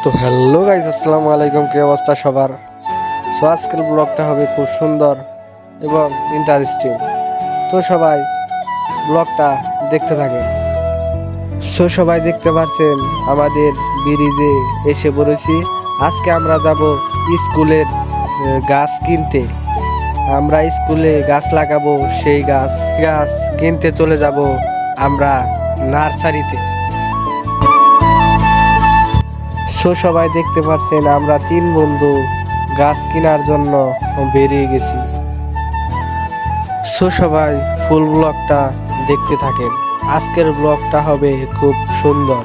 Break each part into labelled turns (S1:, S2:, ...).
S1: তো hello guys, আসসালামু আলাইকুম। কি অবস্থা সবার? সো আজকের ব্লগটা হবে খুব সুন্দর এবং ইন্টারেস্টিং। তো সবাই ব্লগটা দেখতে থাকেন। সো সবাই দেখতে পাচ্ছেন আমাদের ব্রিজে এসে পড়েছি। আজকে আমরা যাব স্কুলের গাছ কিনতে। আমরা স্কুলে গাছ লাগাবো, সেই গাছ কিনতে চলে যাব আমরা নার্সারিতে। সো সবাই দেখতে পাচ্ছেন আমরা 3 বন্ধু গাছ কেনার জন্য বেরিয়ে গেছি। সো সবাই ফুল ব্লগটা দেখতে থাকেন। আজকের ব্লগটা হবে খুব সুন্দর।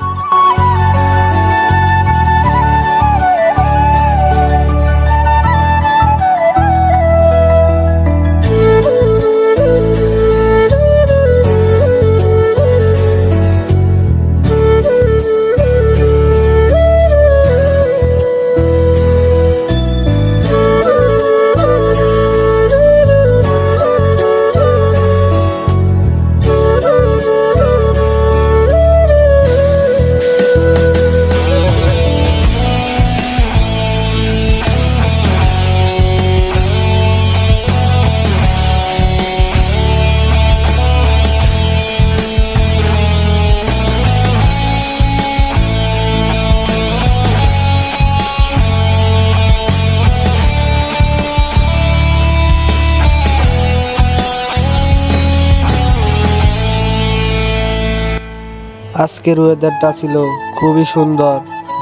S1: আজকের ওয়েদারটা ছিল খুবই সুন্দর,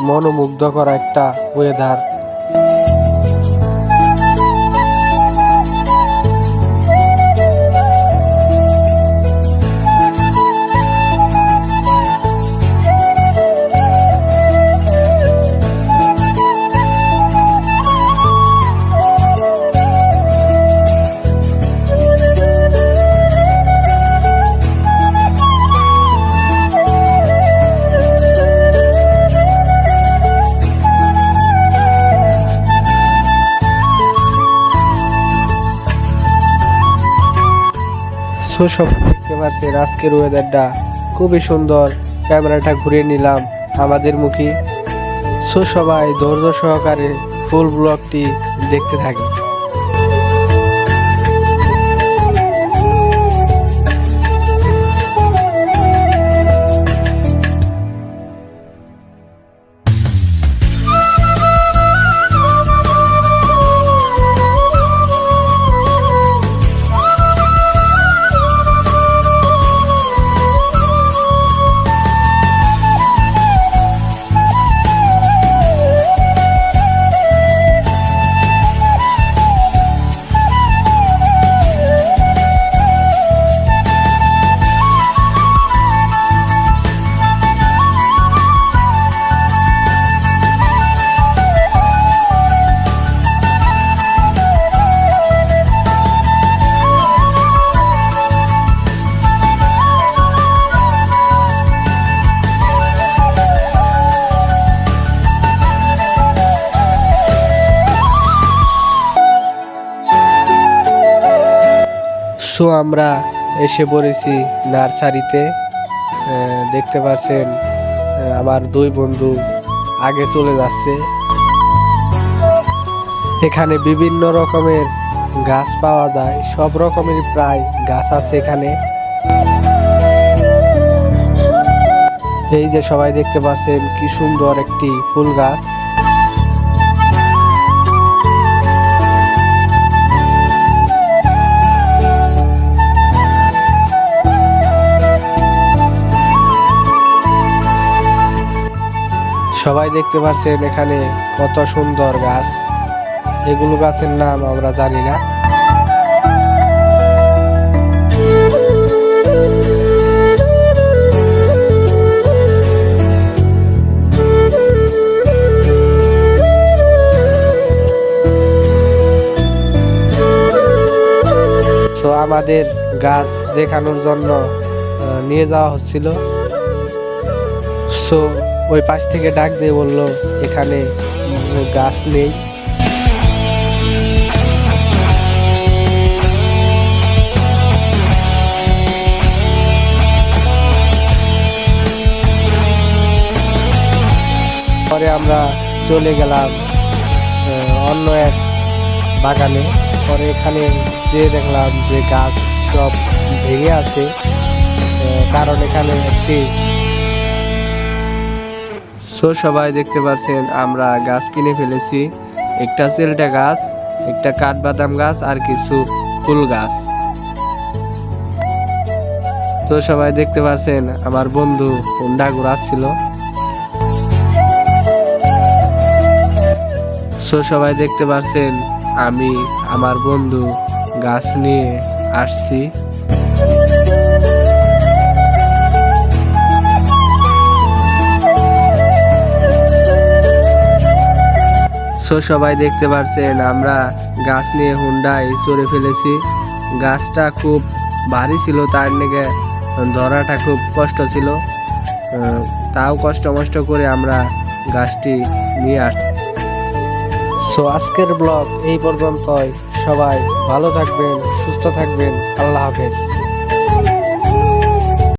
S1: মনোমুগ্ধকর একটা ওয়েদার। সো সব দেখতে পাচ্ছেন আজকের ওয়েদারটা খুবই সুন্দর। ক্যামেরাটা ঘুরিয়ে নিলাম আমাদের মুখে। সো সবাই ধৈর্য সহকারে ফুল ব্লগটি দেখতে থাকি। সো আমরা এসে পড়েছি নার্সারিতে। দেখতে পাচ্ছেন আমার 2 বন্ধু আগে চলে যাচ্ছে। এখানে বিভিন্ন রকমের গাছ পাওয়া যায়, সব রকমের প্রায় গাছ আছে এখানে। এই যে সবাই দেখতে পাচ্ছেন কি সুন্দর একটি ফুল গাছ। সবাই দেখতে পাচ্ছেন এখানে কত সুন্দর গাছ। এগুলো গাছের নাম আমরা জানি না। তো আমাদের গাছ দেখানোর জন্য নিয়ে যাওয়া হচ্ছিল। সো ওই পাশ থেকে ডাক দিয়ে বলল এখানে গাছ নেই। পরে আমরা চলে গেলাম অন্য এক বাগানে। পরে এখানে যে দেখলাম যে গাছ সব ভেঙে আছে, কারণ এখানে একটি সবাই দেখতে পাচ্ছেন আমরা গাছ কিনে ফেলেছি, একটা চেলটা গাছ, একটা কাঠবাদাম গাছ আর কিছু ফুল গাছ। তো সবাই দেখতে পাচ্ছেন আমার বন্ধু হুন্ডা ঘুরাচ্ছিল। সবাই দেখতে পাচ্ছেন আমি আমার বন্ধু গাছ নিয়ে আসছি। সবাই দেখতে পাচ্ছেন আমরা গাছ নিয়ে হুন্ডায় চড়ে ফেলেছি। গাছটা খুব ভারী ছিল, তার নিকে ধরাটা খুব কষ্ট ছিল, তাও কষ্ট মষ্ট করে আমরা গাছটি নিয়ে আসছি। আজকের ব্লগ এই পর্যন্তই। সবাই ভালো থাকবেন, সুস্থ থাকবেন। আল্লাহ হাফেজ।